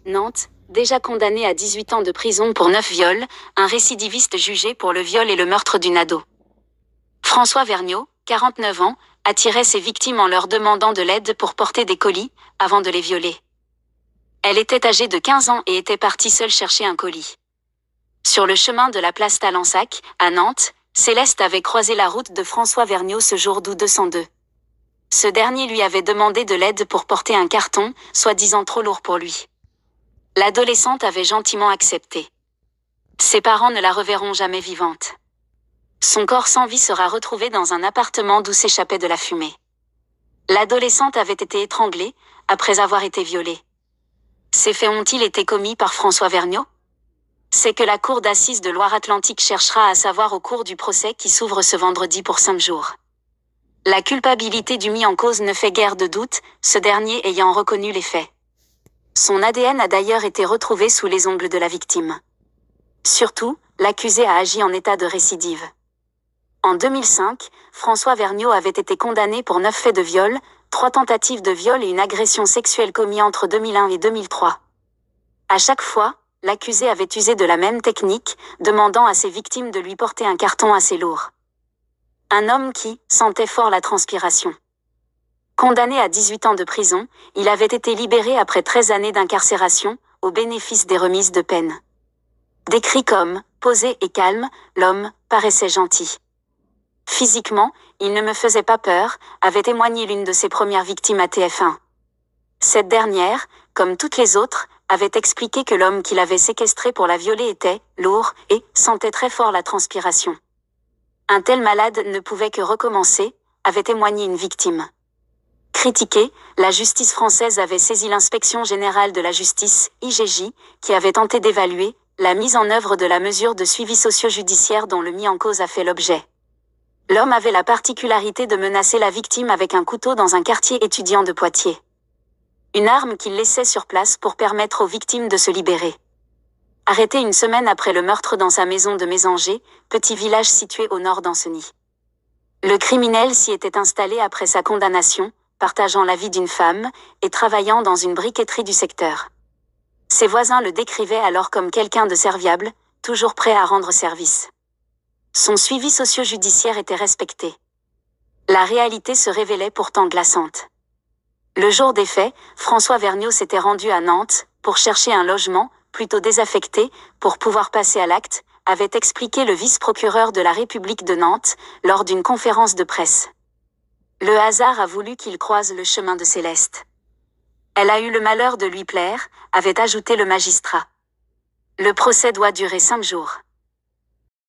Nantes, déjà condamné à 18 ans de prison pour 9 viols, un récidiviste jugé pour le viol et le meurtre d'une ado. François Vergnaud, 49 ans, attirait ses victimes en leur demandant de l'aide pour porter des colis, avant de les violer. Elle était âgée de 15 ans et était partie seule chercher un colis. Sur le chemin de la place Talensac, à Nantes, Céleste avait croisé la route de François Vergnaud ce jour d'août 202. Ce dernier lui avait demandé de l'aide pour porter un carton, soi-disant trop lourd pour lui. L'adolescente avait gentiment accepté. Ses parents ne la reverront jamais vivante. Son corps sans vie sera retrouvé dans un appartement d'où s'échappait de la fumée. L'adolescente avait été étranglée, après avoir été violée. Ces faits ont-ils été commis par François Vergnaud? C'est que la Cour d'assises de Loire-Atlantique cherchera à savoir au cours du procès qui s'ouvre ce vendredi pour 5 jours. La culpabilité du mis en cause ne fait guère de doute, ce dernier ayant reconnu les faits. Son ADN a d'ailleurs été retrouvé sous les ongles de la victime. Surtout, l'accusé a agi en état de récidive. En 2005, François Vergnaud avait été condamné pour 9 faits de viol, 3 tentatives de viol et une agression sexuelle commis entre 2001 et 2003. À chaque fois, l'accusé avait usé de la même technique, demandant à ses victimes de lui porter un carton assez lourd. Un homme qui sentait fort la transpiration. Condamné à 18 ans de prison, il avait été libéré après 13 années d'incarcération, au bénéfice des remises de peine. Décrit comme posé et calme, l'homme paraissait gentil. Physiquement, il ne me faisait pas peur, avait témoigné l'une de ses premières victimes à TF1. Cette dernière, comme toutes les autres, avait expliqué que l'homme qui l'avait séquestré pour la violer était lourd et sentait très fort la transpiration. Un tel malade ne pouvait que recommencer, avait témoigné une victime. Critiquée, la justice française avait saisi l'inspection générale de la justice, IGJ, qui avait tenté d'évaluer la mise en œuvre de la mesure de suivi socio-judiciaire dont le mis en cause a fait l'objet. L'homme avait la particularité de menacer la victime avec un couteau dans un quartier étudiant de Poitiers. Une arme qu'il laissait sur place pour permettre aux victimes de se libérer. Arrêté une semaine après le meurtre dans sa maison de Mésanger, petit village situé au nord d'Ancenis. Le criminel s'y était installé après sa condamnation, partageant la vie d'une femme, et travaillant dans une briqueterie du secteur. Ses voisins le décrivaient alors comme quelqu'un de serviable, toujours prêt à rendre service. Son suivi socio-judiciaire était respecté. La réalité se révélait pourtant glaçante. Le jour des faits, François Vergnaud s'était rendu à Nantes, pour chercher un logement, plutôt désaffecté, pour pouvoir passer à l'acte, avait expliqué le vice-procureur de la République de Nantes, lors d'une conférence de presse. Le hasard a voulu qu'il croise le chemin de Céleste. Elle a eu le malheur de lui plaire, avait ajouté le magistrat. Le procès doit durer 5 jours.